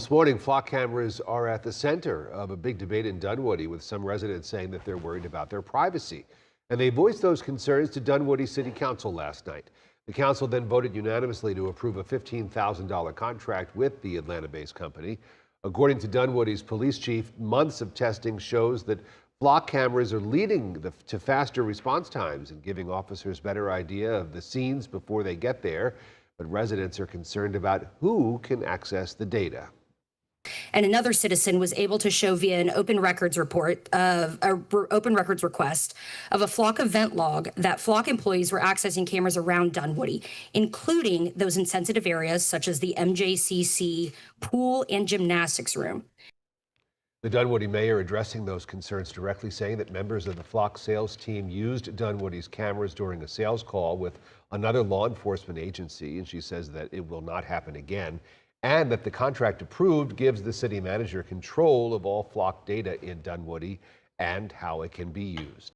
This morning, flock cameras are at the center of a big debate in Dunwoody, with some residents saying that they're worried about their privacy. And they voiced those concerns to Dunwoody City Council last night. The council then voted unanimously to approve a $15,000 contract with the Atlanta-based company. According to Dunwoody's police chief, months of testing shows that flock cameras are leading to faster response times and giving officers better idea of the scenes before they get there. But residents are concerned about who can access the data. And another citizen was able to show via an open records request of a flock event log that flock employees were accessing cameras around Dunwoody, including those in sensitive areas such as the MJCC pool and gymnastics room. The Dunwoody mayor addressing those concerns directly, saying that members of the flock sales team used Dunwoody's cameras during a sales call with another law enforcement agency, and she says that it will not happen again, and that the contract approved gives the city manager control of all flock data in Dunwoody and how it can be used.